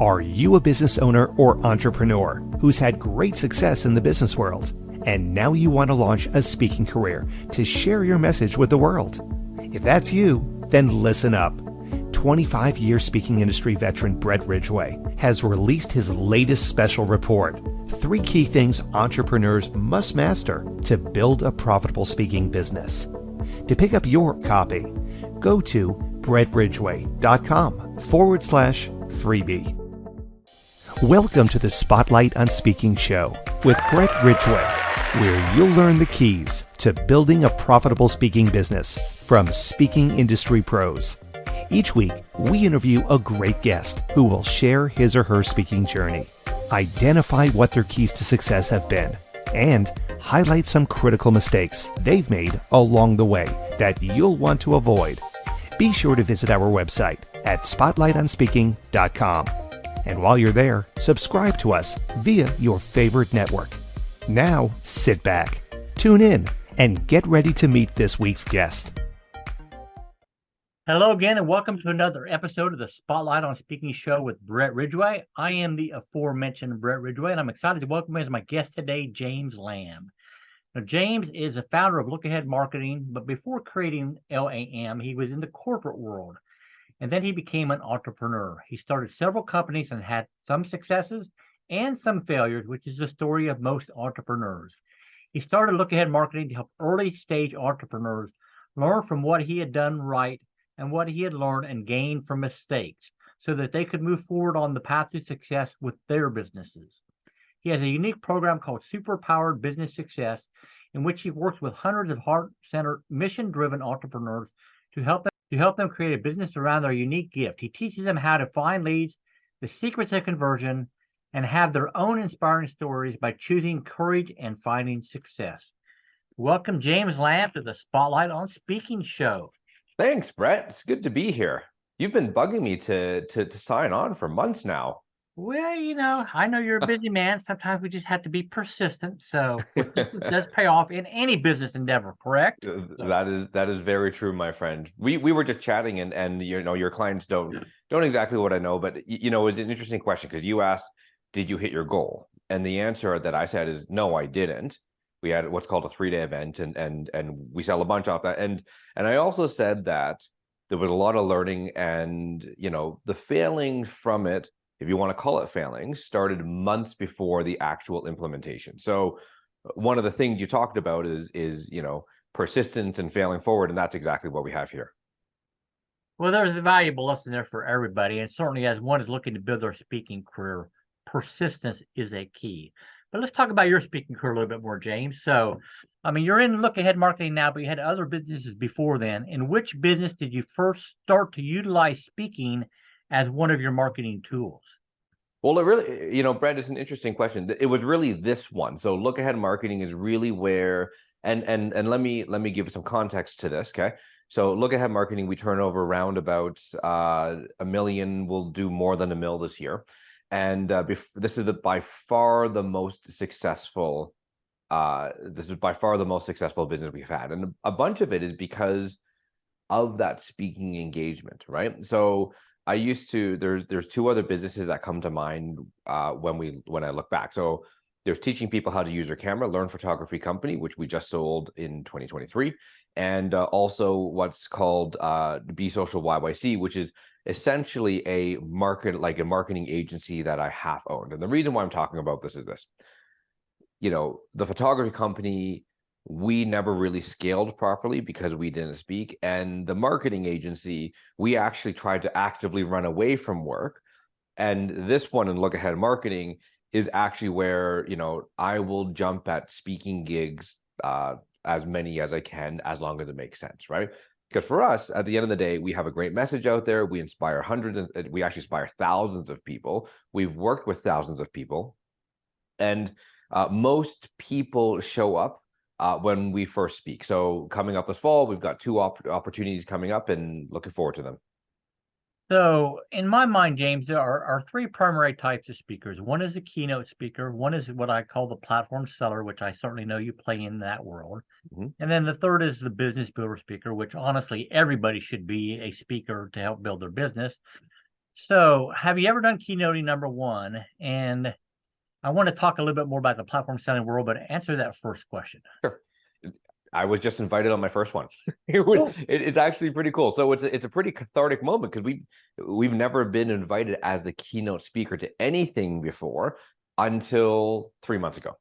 Are you a business owner or entrepreneur who's had great success in the business world, and now you want to launch a speaking career to share your message with the world? If that's you, then listen up. 25-year speaking industry veteran Brett Ridgway has released his latest special report, 3 key things entrepreneurs must master to build a profitable speaking business. To pick up your copy, go to brettridgway.com/freebie. Welcome to the Spotlight on Speaking show with Brett Ridgway, where you'll learn the keys to building a profitable speaking business from speaking industry pros. Each week, we interview a great guest who will share his or her speaking journey, identify what their keys to success have been, and highlight some critical mistakes they've made along the way that you'll want to avoid. Be sure to visit our website at spotlightonspeaking.com. And while you're there, subscribe to us via your favorite network. Now, sit back, tune in, and get ready to meet this week's guest. Hello again, and welcome to another episode of the Spotlight on Speaking show with Brett Ridgway. I am the aforementioned Brett Ridgway, and I'm excited to welcome as my guest today, James Lam. Now, James is the founder of Look Ahead Marketing, but before creating LAM, he was in the corporate world, and then he became an entrepreneur. He started several companies and had some successes and some failures, which is the story of most entrepreneurs. He started Look Ahead Marketing to help early-stage entrepreneurs learn from what he had done right and what he had learned and gained from mistakes so that they could move forward on the path to success with their businesses. He has a unique program called Superpowered Business Success, in which he works with hundreds of heart-centered, mission-driven entrepreneurs to help them create a business around their unique gift. He teaches them how to find leads, the secrets of conversion, and have their own inspiring stories by choosing courage and finding success. Welcome, James Lam, to the Spotlight on Speaking show. Thanks, Brett. It's good to be here. You've been bugging me to sign on for months now. Well, I know you're a busy man. Sometimes we just have to be persistent. So persistence does pay off in any business endeavor, correct? That is very true, my friend. We were just chatting, and your clients don't exactly what I know, but it's an interesting question because you asked, did you hit your goal? And the answer that I said is no, I didn't. We had what's called a 3-day event, and we sell a bunch off that. And I also said that there was a lot of learning, and the failings from it, if you want to call it failings, started months before the actual implementation. So one of the things you talked about is persistence and failing forward, and that's exactly what we have here. Well, there's a valuable lesson there for everybody, and certainly as one is looking to build their speaking career, persistence is a key. But let's talk about your speaking career a little bit more, James. So, you're in Look Ahead Marketing now, but you had other businesses before then. In which business did you first start to utilize speaking as one of your marketing tools? Well, it really, Brett, is an interesting question. It was really this one. So Look Ahead Marketing is really where, and let me give some context to this, okay? So Look Ahead Marketing, we turn over around about $1 million. We'll do more than $1 million this year. And this is by far the most successful business we've had, and a bunch of it is because of that speaking engagement, right? So I used to there's 2 other businesses that come to mind when I look back. So there's teaching people how to use their camera, Learn Photography Company, which we just sold in 2023, and also what's called Be Social YYC, which is essentially a marketing agency that I half owned. And the reason why I'm talking about this is this. The photography company, we never really scaled properly because we didn't speak. And the marketing agency, we actually tried to actively run away from work. And this one in Look Ahead Marketing is actually where, I will jump at speaking gigs, as many as I can, as long as it makes sense, right? Because for us, at the end of the day, we have a great message out there. We inspire we actually inspire thousands of people. We've worked with thousands of people. And most people show up when we first speak. So coming up this fall, we've got 2 opportunities coming up, and looking forward to them. So in my mind, James, there are 3 primary types of speakers. One is a keynote speaker. One is what I call the platform seller, which I certainly know you play in that world. Mm-hmm. And then the third is the business builder speaker, which honestly, everybody should be a speaker to help build their business. So, have you ever done keynoting number one? And I want to talk a little bit more about the platform selling world, but answer that first question. Sure. I was just invited on my first one. It's actually pretty cool. So it's a pretty cathartic moment because we've never been invited as the keynote speaker to anything before until 3 months ago.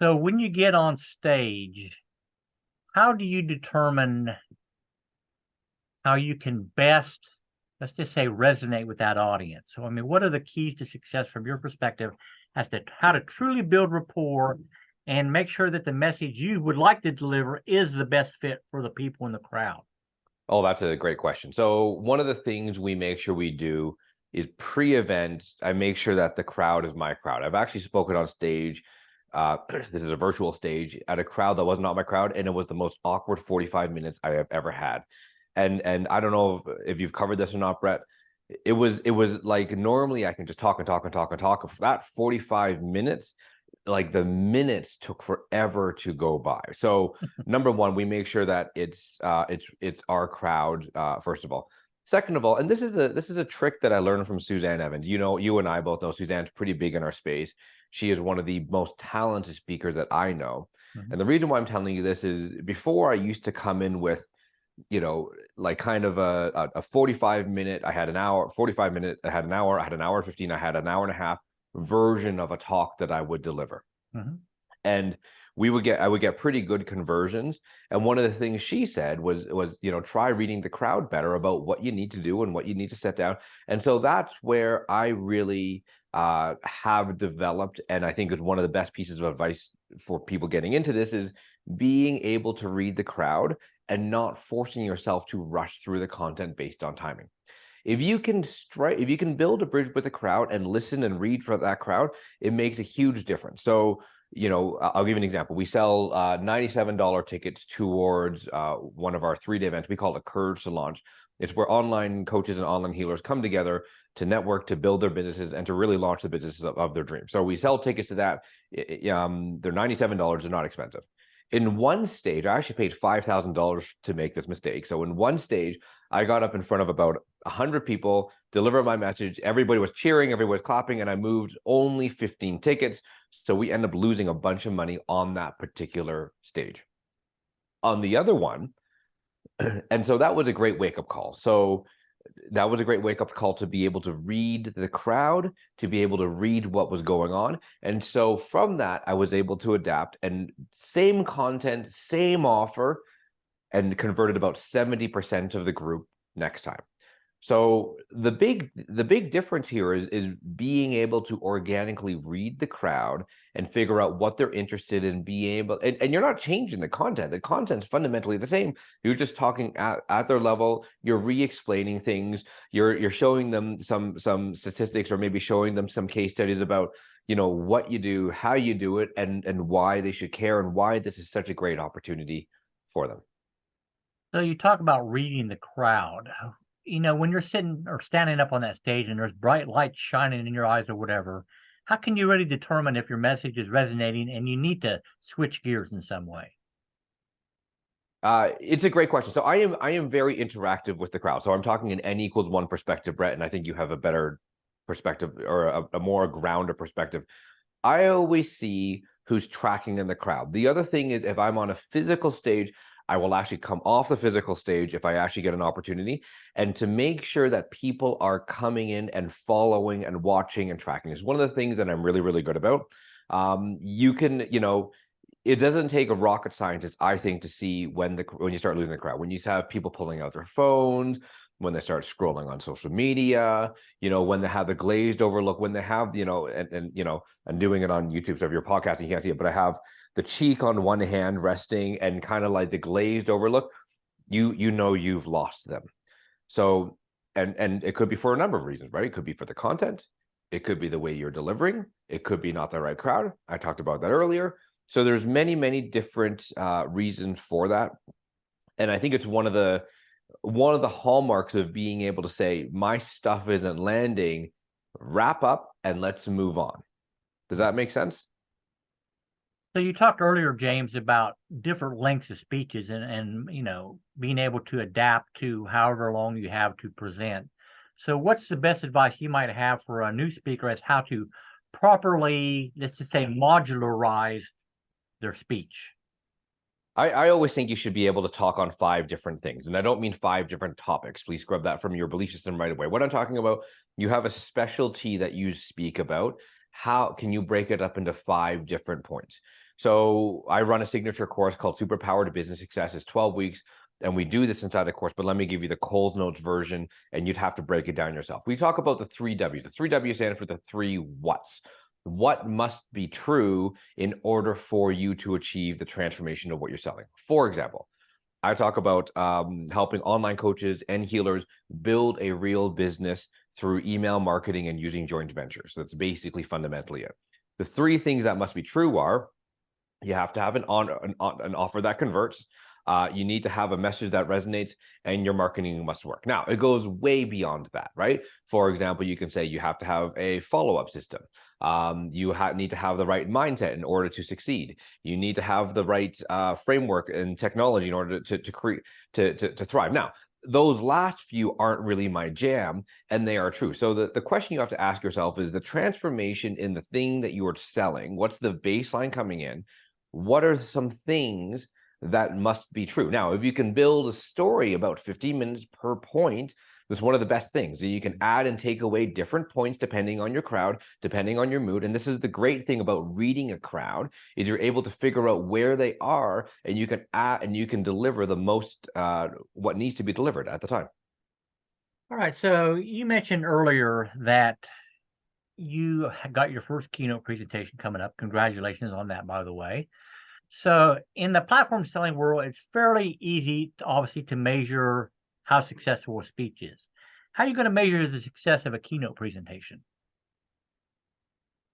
So, when you get on stage, how do you determine how you can best, let's just say, resonate with that audience? So, I mean, what are the keys to success from your perspective as to how to truly build rapport and make sure that the message you would like to deliver is the best fit for the people in the crowd? Oh, that's a great question. So one of the things we make sure we do is pre-event, I make sure that the crowd is my crowd. I've actually spoken on stage. This is a virtual stage at a crowd that was not my crowd, and it was the most awkward 45 minutes I have ever had. And I don't know if you've covered this or not, Brett. It was like normally I can just talk and talk and talk and talk. For that 45 minutes, like the minutes took forever to go by. So number one, we make sure that it's our crowd, first of all. Second of all, and this is a trick that I learned from Suzanne Evans. You know, you and I both know Suzanne's pretty big in our space. She is one of the most talented speakers that I know. And the reason why I'm telling you this is before I used to come in with, you know, like kind of a 45 minute, I had an hour, 45 minute, I had an hour, I had an hour 15, I had an hour and a half version of a talk that I would deliver. And I would get pretty good conversions. And one of the things she said was, you know, try reading the crowd better about what you need to do and what you need to set down. And so that's where I really have developed, and I think is one of the best pieces of advice for people getting into this, is being able to read the crowd and not forcing yourself to rush through the content based on timing. If you can build a bridge with the crowd and listen and read for that crowd, it makes a huge difference. So, you know, I'll give you an example. We sell $97 tickets towards one of our 3-day events. We call it Courage to Launch. It's where online coaches and online healers come together to network, to build their businesses, and to really launch the businesses of their dreams. So we sell tickets to that. They're $97. They're not expensive. In one stage, I actually paid $5,000 to make this mistake. So in one stage, I got up in front of about 100 people, delivered my message. Everybody was cheering, everybody was clapping, and I moved only 15 tickets. So we end up losing a bunch of money on that particular stage. On the other one, and so that was a great wake-up call. So that was a great wake-up call to be able to read the crowd, to be able to read what was going on. And so from that, I was able to adapt, and same content, same offer, and converted about 70% of the group next time. So the big difference here is being able to organically read the crowd and figure out what they're interested in, being able, and you're not changing the content. The content's fundamentally the same. You're just talking at their level, you're re-explaining things, you're showing them some statistics, or maybe showing them some case studies about, you know, what you do, how you do it, and why they should care, and why this is such a great opportunity for them. So you talk about reading the crowd. You know, when you're sitting or standing up on that stage and there's bright lights shining in your eyes or whatever, how can you really determine if your message is resonating and you need to switch gears in some way? It's a great question. So I am very interactive with the crowd. So I'm talking an N=1 perspective, Brett, and I think you have a better perspective, or a more grounded perspective. I always see who's tracking in the crowd. The other thing is, if I'm on a physical stage, I will actually come off the physical stage if I actually get an opportunity, and to make sure that people are coming in and following and watching and tracking is one of the things that I'm really, really good about. You can, you know, it doesn't take a rocket scientist, I think, to see when you start losing the crowd, when you have people pulling out their phones, when they start scrolling on social media, you know, when they have the glazed over look, when they have, you know, and you know, I'm doing it on YouTube, so if you're podcasting, you can't see it, but I have the cheek on one hand resting and kind of like the glazed over look, you know you've lost them. So, and it could be for a number of reasons, right? It could be for the content, it could be the way you're delivering, it could be not the right crowd. I talked about that earlier. So there's many, many different reasons for that. And I think it's one of the hallmarks of being able to say, my stuff isn't landing, wrap up and let's move on. Does that make sense? So you talked earlier, James, about different lengths of speeches and being able to adapt to however long you have to present. So what's the best advice you might have for a new speaker as how to properly, let's just say, modularize their speech? I always think you should be able to talk on 5 different things. And I don't mean 5 different topics. Please scrub that from your belief system right away. What I'm talking about, you have a specialty that you speak about. How can you break it up into 5 different points? So I run a signature course called Superpowered Business Success. It's 12 weeks. And we do this inside the course, but let me give you the Coles Notes version, and you'd have to break it down yourself. We talk about the 3 W's. The 3 W's stand for the 3 what's. What must be true in order for you to achieve the transformation of what you're selling? For example, I talk about helping online coaches and healers build a real business through email marketing and using joint ventures. That's basically fundamentally it. The 3 things that must be true are: you have to have an offer that converts. You need to have a message that resonates, and your marketing must work. Now, it goes way beyond that, right? For example, you can say you have to have a follow-up system. You need to have the right mindset in order to succeed. You need to have the right framework and technology in order to thrive. Now, those last few aren't really my jam, and they are true. So the question you have to ask yourself is the transformation in the thing that you are selling. What's the baseline coming in? What are some things that must be true? Now, if you can build a story about 15 minutes per point, that's one of the best things. You can add and take away different points depending on your crowd, depending on your mood. And this is the great thing about reading a crowd, is you're able to figure out where they are, and you can add and you can deliver the most what needs to be delivered at the time. All right. So you mentioned earlier that you got your first keynote presentation coming up. Congratulations on that, by the way. So in the platform selling world, it's fairly easy, obviously, to measure how successful a speech is. How are you going to measure the success of a keynote presentation?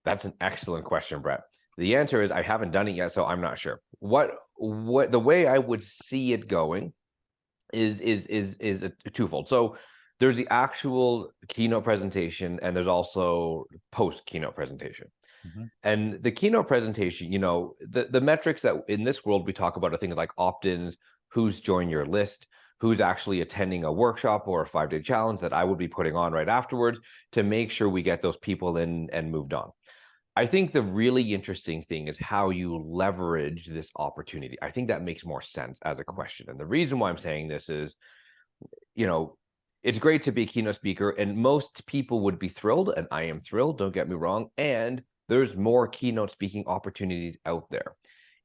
That's an excellent question, Brett. The answer is I haven't done it yet, so I'm not sure. What the way I would see it going is a twofold. So there's the actual keynote presentation, and there's also post keynote presentation. Mm-hmm. And the keynote presentation, the metrics that in this world we talk about are things like opt-ins, who's joined your list, who's actually attending a workshop or a 5-day challenge that I would be putting on right afterwards to make sure we get those people in and moved on. I think the really interesting thing is how you leverage this opportunity. I think that makes more sense as a question. And the reason why I'm saying this is, it's great to be a keynote speaker, and most people would be thrilled, and I am thrilled, don't get me wrong. And there's more keynote speaking opportunities out there.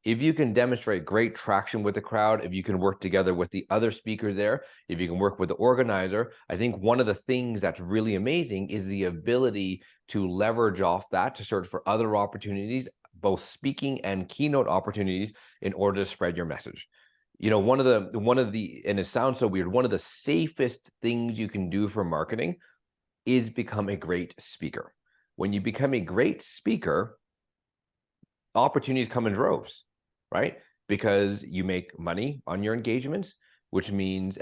If you can demonstrate great traction with the crowd, if you can work together with the other speakers there, if you can work with the organizer, I think one of the things that's really amazing is the ability to leverage off that to search for other opportunities, both speaking and keynote opportunities, in order to spread your message. One of the, and it sounds so weird, one of the safest things you can do for marketing is become a great speaker. When you become a great speaker, opportunities come in droves, right? Because you make money on your engagements, which means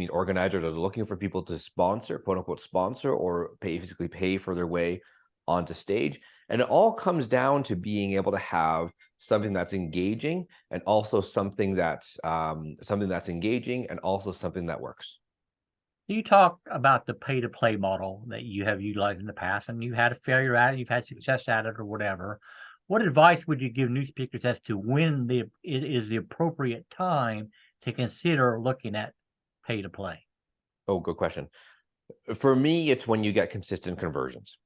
organizers are looking for people to sponsor, quote unquote sponsor, or basically pay for their way onto stage. And it all comes down to being able to have something that's engaging, and also something that's engaging, and also something that works. You talked about the pay-to-play model that you have utilized in the past, and you had a failure at it, you've had success at it, or whatever. What advice would you give new speakers as to when it is the appropriate time to consider looking at pay-to-play? Oh, good question. For me, it's when you get consistent conversions.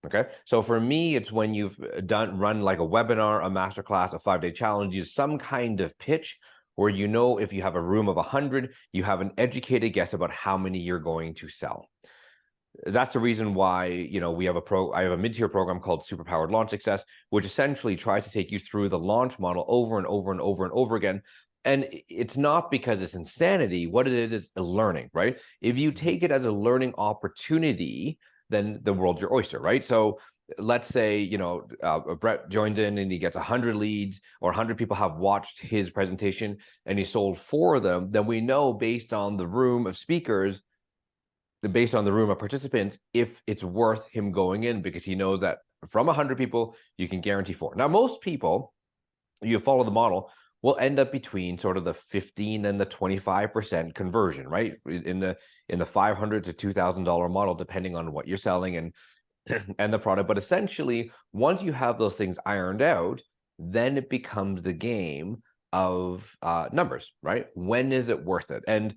Okay. So for me, it's when you've run like a webinar, a masterclass, a 5-day challenge, use some kind of pitch where if you have a room of 100, you have an educated guess about how many you're going to sell. That's the reason why, I have a mid-tier program called Superpowered Launch Success, which essentially tries to take you through the launch model over and over and over and over again. And it's not because it's insanity. What it is a learning, right? If you take it as a learning opportunity, then the world's your oyster, right? So let's say, Brett joins in and he gets 100 leads, or 100 people have watched his presentation, and he sold 4 of them. Then we know, based on the room of speakers, based on the room of participants, if it's worth him going in, because he knows that from 100 people, you can guarantee 4. Now, most people you follow the model, will end up between sort of the 15 and the 25% conversion, right? In the $500 to $2,000 model, depending on what you're selling and and the product. But essentially, once you have those things ironed out, then it becomes the game of numbers, right? When is it worth it? And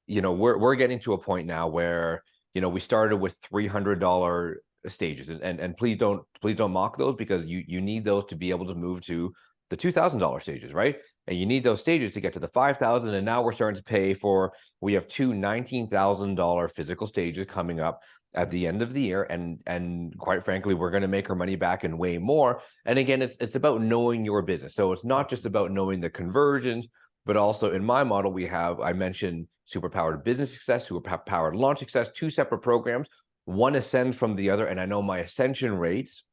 we're getting to a point now where we started with $300 stages, and please don't mock those, because you need those to be able to move to the $2,000 stages, right? And you need those stages to get to the 5,000. And now we're starting to pay for, we have two $19,000 physical stages coming up at the end of the year, and quite frankly, we're going to make our money back and way more. And again, it's about knowing your business. So it's not just about knowing the conversions, but also in my model, I mentioned Superpowered Business Success, Superpowered Launch Success, two separate programs. One ascends from the other, and I know my ascension rates.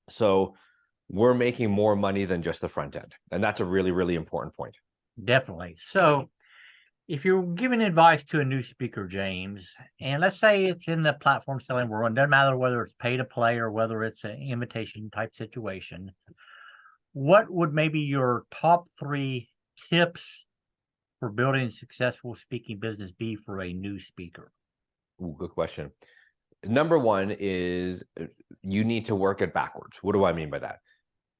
So we're making more money than just the front end. And that's a really, really important point. Definitely. So if you're giving advice to a new speaker, James, and let's say it's in the platform selling world, it doesn't matter whether it's pay to play or whether it's an invitation type situation, what would maybe your top 3 tips for building a successful speaking business be for a new speaker? Ooh, good question. Number 1 is you need to work it backwards. What do I mean by that?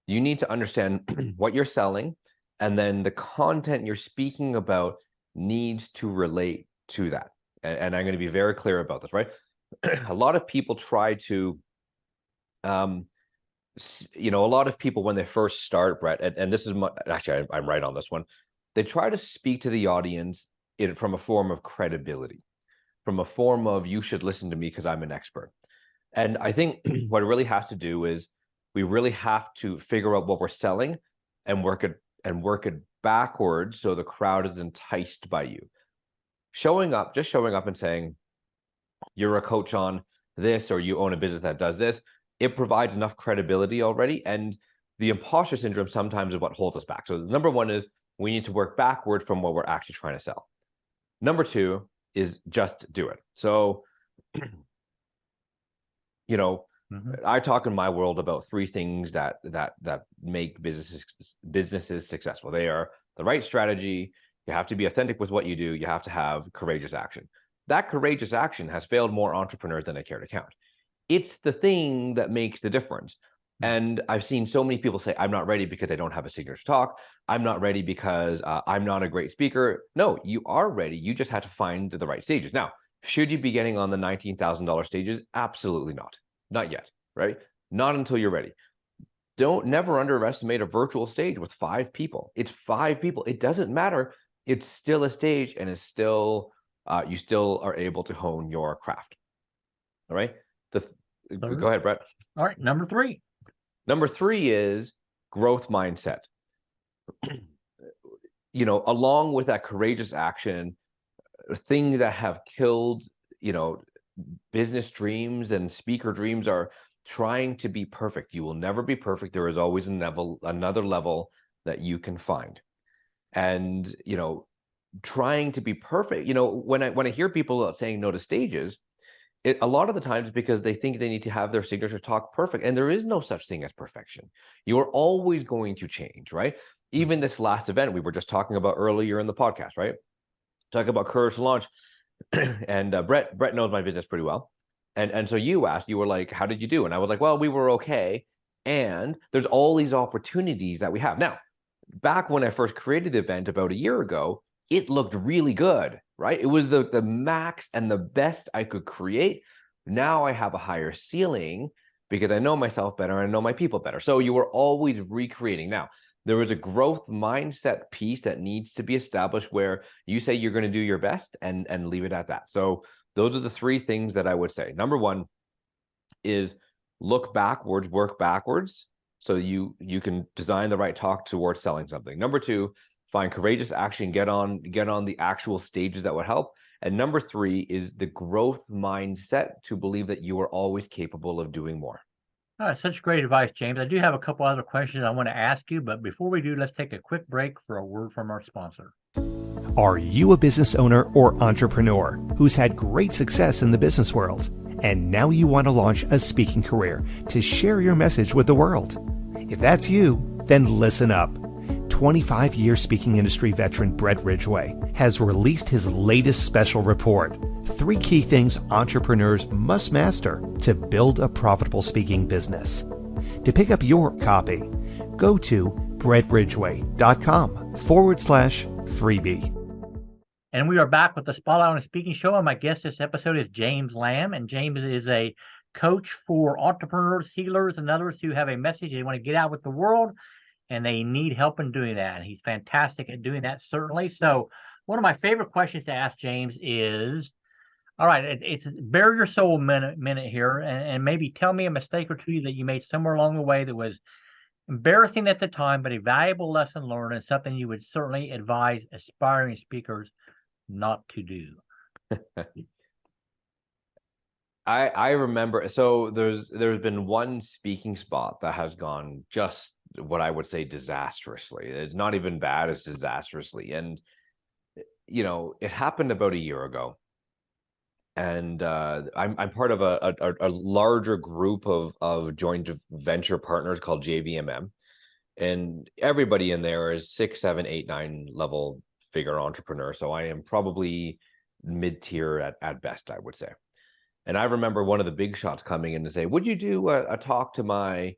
You need to understand what you're selling, and then the content you're speaking about needs to relate to that. And I'm going to be very clear about this, right? A lot of people try to, a lot of people when they first start, Brett, and this is actually, I'm right on this one. They try to speak to the audience from a form of credibility, from a form of, you should listen to me because I'm an expert. And I think what it really has to do is we really have to figure out what we're selling and work it backwards so the crowd is enticed by you. Just showing up and saying, you're a coach on this, or you own a business that does this, it provides enough credibility already. And the imposter syndrome sometimes is what holds us back. So number 1 is we need to work backward from what we're actually trying to sell. Number 2 is just do it. So, I talk in my world about 3 things that make businesses successful. They are the right strategy. You have to be authentic with what you do. You have to have courageous action. That courageous action has failed more entrepreneurs than I care to count. It's the thing that makes the difference. And I've seen so many people say, I'm not ready because I don't have a signature talk. I'm not ready because I'm not a great speaker. No, you are ready. You just have to find the right stages. Now, should you be getting on the $19,000 stages? Absolutely not. Not yet, right? Not until you're ready. Never underestimate a virtual stage with 5 people. It's 5 people. It doesn't matter. It's still a stage, and it's still, you still are able to hone your craft. All right. Go ahead, Brett. All right. Number 3. Number 3 is growth mindset. Along with that courageous action, things that have killed, business dreams and speaker dreams are trying to be perfect. You will never be perfect. There is always another level that you can find. And, trying to be perfect, when I hear people saying no to stages, a lot of the times because they think they need to have their signature talk perfect. And there is no such thing as perfection. You are always going to change, right? Even this last event we were just talking about earlier in the podcast, right? Talking about Courage to Launch. And Brett knows my business pretty well. And so you were like, how did you do? And I was like, well, we were okay. And there's all these opportunities that we have. Now, back when I first created the event about a year ago, it looked really good, right? It was the max and the best I could create. Now I have a higher ceiling because I know myself better and I know my people better. So you were always recreating. Now, there is a growth mindset piece that needs to be established where you say you're going to do your best and leave it at that. So those are the 3 things that I would say. Number 1 is look backwards, work backwards, so you can design the right talk towards selling something. Number 2, find courageous action, get on the actual stages that would help. And number 3 is the growth mindset to believe that you are always capable of doing more. Such great advice, James. I do have a couple other questions I want to ask you, but before we do, let's take a quick break for a word from our sponsor. Are you a business owner or entrepreneur who's had great success in the business world, and now you want to launch a speaking career to share your message with the world? If that's you, Then listen up. 25-year speaking industry veteran Brett Ridgway has released his latest special report, 3 key things entrepreneurs must master to build a profitable speaking business. To pick up your copy, go to brettridgway.com/freebie. And we are back with the Spotlight on Speaking Show. And my guest this episode is James Lam. And James is a coach for entrepreneurs, healers, and others who have a message they want to get out with the world, and they need help in doing that. And he's fantastic at doing that, certainly. So one of my favorite questions to ask James is, all right, it's bare your soul minute here, and maybe tell me a mistake or two that you made somewhere along the way that was embarrassing at the time, but a valuable lesson learned and something you would certainly advise aspiring speakers not to do. I remember, so there's been one speaking spot that has gone just what I would say disastrously. It's not even bad, it's disastrously. And it happened about a year ago. And I'm part of a larger group of joint venture partners called JVMM. And everybody in there is 6, 7, 8, 9 level figure entrepreneur. So I am probably mid-tier at best, I would say. And I remember one of the big shots coming in to say, would you do a talk to my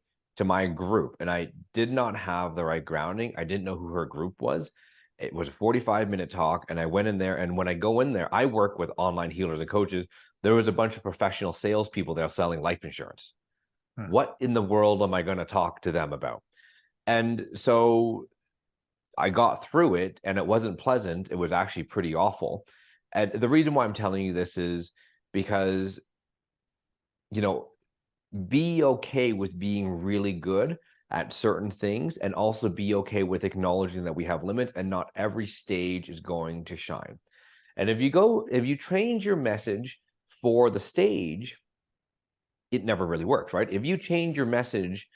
group? And I did not have the right grounding. I didn't know who her group was. It was a 45-minute talk. And I went in there. And when I go in there, I work with online healers and coaches. There was a bunch of professional salespeople there selling life insurance. What in the world am I going to talk to them about? And so I got through it, and it wasn't pleasant. It was actually pretty awful. And the reason why I'm telling you this is because, be okay with being really good at certain things, and also be okay with acknowledging that we have limits and not every stage is going to shine. And if you change your message for the stage, it never really works, right? If you change your message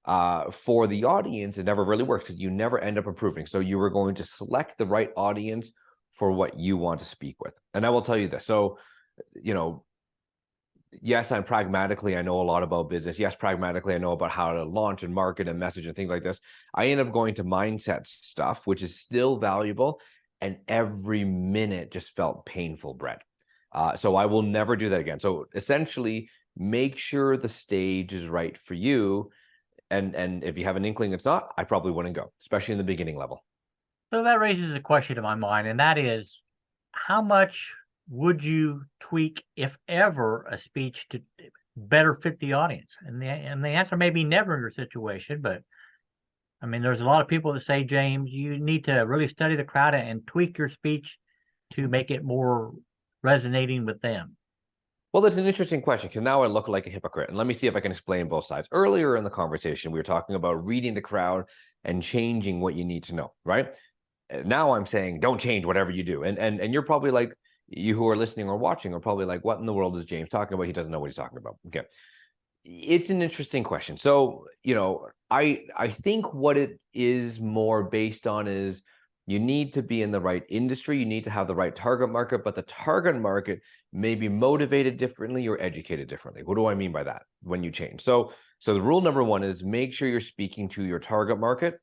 for the audience, it never really works because you never end up improving. So you were going to select the right audience for what you want to speak with. And I will tell you this. So, yes, I know a lot about business. Yes, pragmatically, I know about how to launch and market and message and things like this. I end up going to mindset stuff, which is still valuable. And every minute just felt painful, Brett. So I will never do that again. So essentially, make sure the stage is right for you. And if you have an inkling it's not, I probably wouldn't go, especially in the beginning level. So that raises a question in my mind, and that is, how much would you tweak, if ever, a speech to better fit the audience? And the answer may be never in your situation, but I mean, there's a lot of people that say, James, you need to really study the crowd and tweak your speech to make it more resonating with them. Well, that's an interesting question, because now I look like a hypocrite. And let me see if I can explain both sides. Earlier in the conversation, we were talking about reading the crowd and changing what you need to know, right? Now I'm saying don't change whatever you do. And you're probably like, you who are listening or watching are probably like, what in the world is James talking about? He doesn't know what he's talking about. Okay. It's an interesting question. So, I think what it is more based on is you need to be in the right industry. You need to have the right target market, but the target market may be motivated differently or educated differently. What do I mean by that when you change? So the rule number 1 is make sure you're speaking to your target market.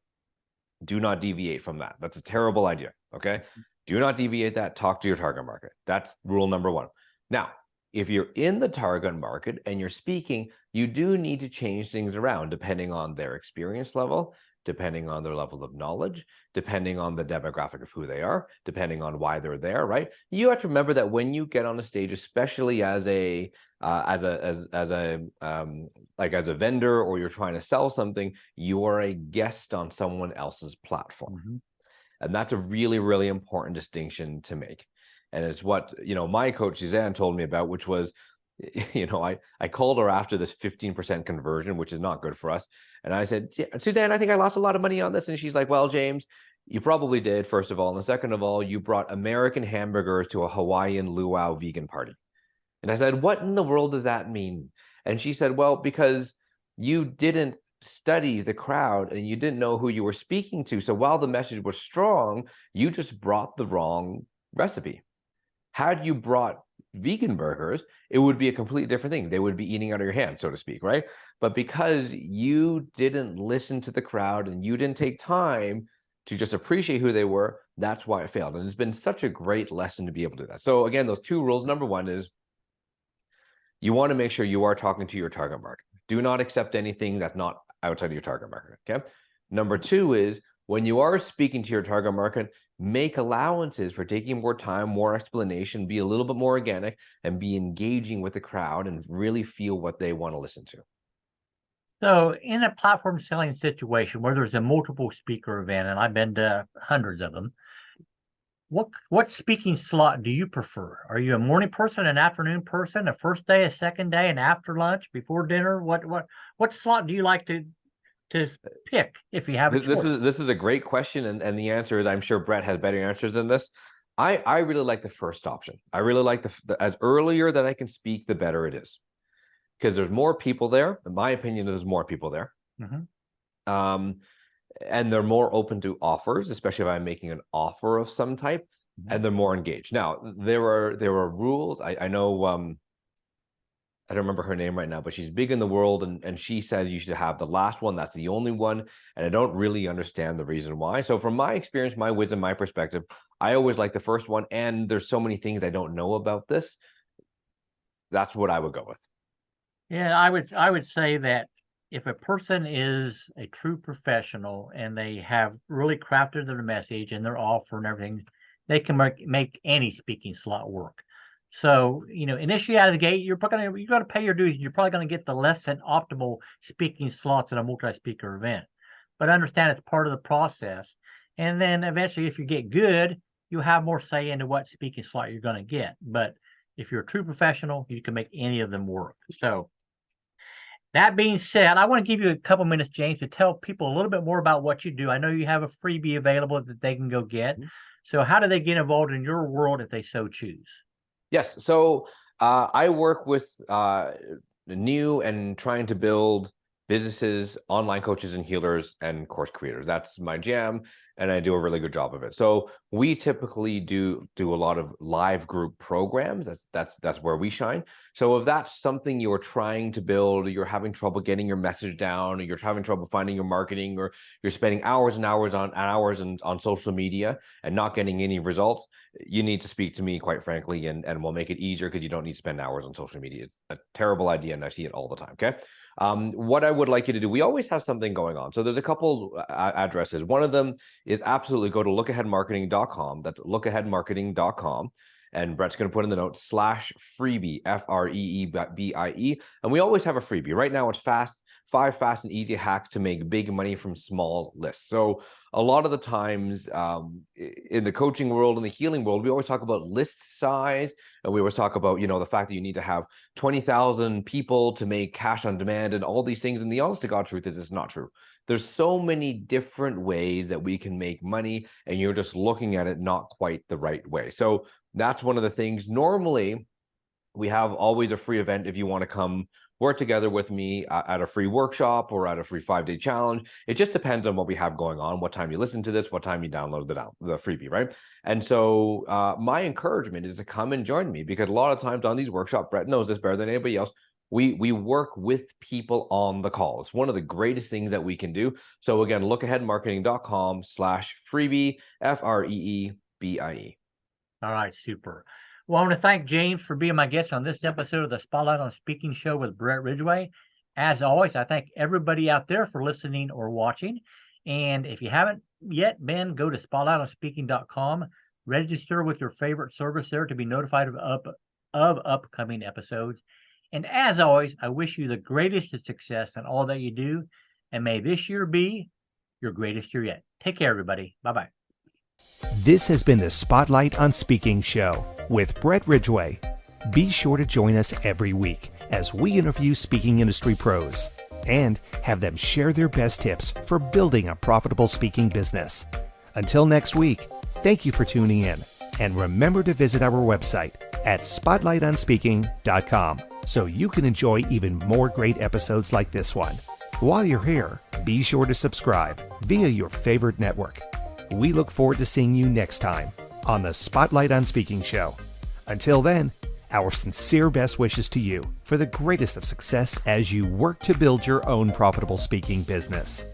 Do not deviate from that. That's a terrible idea. Okay. Do not deviate that. Talk to your target market. That's rule number 1. Now, if you're in the target market and you're speaking, you do need to change things around depending on their experience level, depending on their level of knowledge, depending on the demographic of who they are, depending on why they're there, right? You have to remember that when you get on a stage, especially as a vendor, or you're trying to sell something, you are a guest on someone else's platform. Mm-hmm. And that's a really, really important distinction to make. And it's what, my coach Suzanne told me about, which was, I called her after this 15% conversion, which is not good for us. And I said, yeah, Suzanne, I think I lost a lot of money on this. And she's like, well, James, you probably did, first of all. And the second of all, you brought American hamburgers to a Hawaiian luau vegan party. And I said, what in the world does that mean? And she said, well, because you didn't study the crowd and you didn't know who you were speaking to. So while the message was strong, you just brought the wrong recipe. Had you brought vegan burgers, it would be a completely different thing. They would be eating out of your hand, so to speak, right? But because you didn't listen to the crowd and you didn't take time to just appreciate who they were, that's why it failed. And it's been such a great lesson to be able to do that. So again, those two rules. Number one is you want to make sure you are talking to your target market. Do not accept anything that's not outside of your target market, okay? Number two is when you are speaking to your target market, make allowances for taking more time, more explanation, be a little bit more organic, and be engaging with the crowd and really feel what they want to listen to. So in a platform selling situation where there's a multiple speaker event, and I've been to hundreds of them, what speaking slot do you prefer? Are you a morning person, an afternoon person, a first day, a second day, an after lunch, before dinner? What slot do you like to pick if you have a choice? This is a great question, and the answer is, I'm sure Brett has better answers than this. I really like the first option. I really like the as earlier that I can speak, the better it is, because there's more people there. In my opinion, there's more people there. Mm-hmm. And they're more open to offers, especially if I'm making an offer of some type, and they're more engaged. Now, there are rules. I know, I don't remember her name right now, but she's big in the world, and she says you should have the last one. That's the only one, and I don't really understand the reason why. So from my experience, my wisdom, my perspective, I always like the first one, and there's so many things I don't know about this. That's what I would go with. Yeah, I would say that if a person is a true professional and they have really crafted their message and their offer and everything, they can make any speaking slot work. So, initially out of the gate, you're going to pay your dues. You're probably going to get the less than optimal speaking slots at a multi-speaker event. But understand it's part of the process. And then eventually, if you get good, you have more say into what speaking slot you're going to get. But if you're a true professional, you can make any of them work. So that being said, I want to give you a couple minutes, James, to tell people a little bit more about what you do. I know you have a freebie available that they can go get. So how do they get involved in your world if they so choose? Yes. So I work with new and trying to build businesses, online coaches and healers, and course creators. That's my jam, and I do a really good job of it. So we typically do a lot of live group programs. That's where we shine. So if that's something you're trying to build, or you're having trouble getting your message down, or you're having trouble finding your marketing, or you're spending hours and hours on social media and not getting any results, you need to speak to me, quite frankly, and we'll make it easier, because you don't need to spend hours on social media. It's a terrible idea, and I see it all the time. Okay. What I would like you to do, we always have something going on. So there's a couple addresses. One of them is absolutely go to lookaheadmarketing.com. That's lookaheadmarketing.com. And Brett's going to put in the notes /freebie, FREEBIE. And we always have a freebie. Right now it's 5 fast and easy hacks to make big money from small lists. So a lot of the times in the coaching world, in the healing world, we always talk about list size, and we always talk about, the fact that you need to have 20,000 people to make cash on demand and all these things. And the honest to God truth is it's not true. There's so many different ways that we can make money, and you're just looking at it not quite the right way. So that's one of the things. Normally, we have always a free event if you want to come work together with me at a free workshop or at a free 5-day challenge. It just depends on what we have going on, what time you listen to this, what time you download the freebie, right? And so my encouragement is to come and join me, because a lot of times on these workshops, Brett knows this better than anybody else, we work with people on the call. It's one of the greatest things that we can do. So again, lookaheadmarketing.com /freebie, FREEBIE. All right, super. Well, I want to thank James for being my guest on this episode of the Spotlight on Speaking show with Brett Ridgway. As always, I thank everybody out there for listening or watching. And if you haven't yet been, go to spotlightonspeaking.com, register with your favorite service there to be notified of upcoming episodes. And as always, I wish you the greatest of success in all that you do. And may this year be your greatest year yet. Take care, everybody. Bye-bye. This has been the Spotlight on Speaking show with Brett Ridgway. Be sure to join us every week as we interview speaking industry pros and have them share their best tips for building a profitable speaking business. Until next week, thank you for tuning in, and remember to visit our website at spotlightonspeaking.com so you can enjoy even more great episodes like this one. While you're here, be sure to subscribe via your favorite network. We look forward to seeing you next time on the Spotlight on Speaking show. Until then, Our sincere best wishes to you for the greatest of success as you work to build your own profitable speaking business.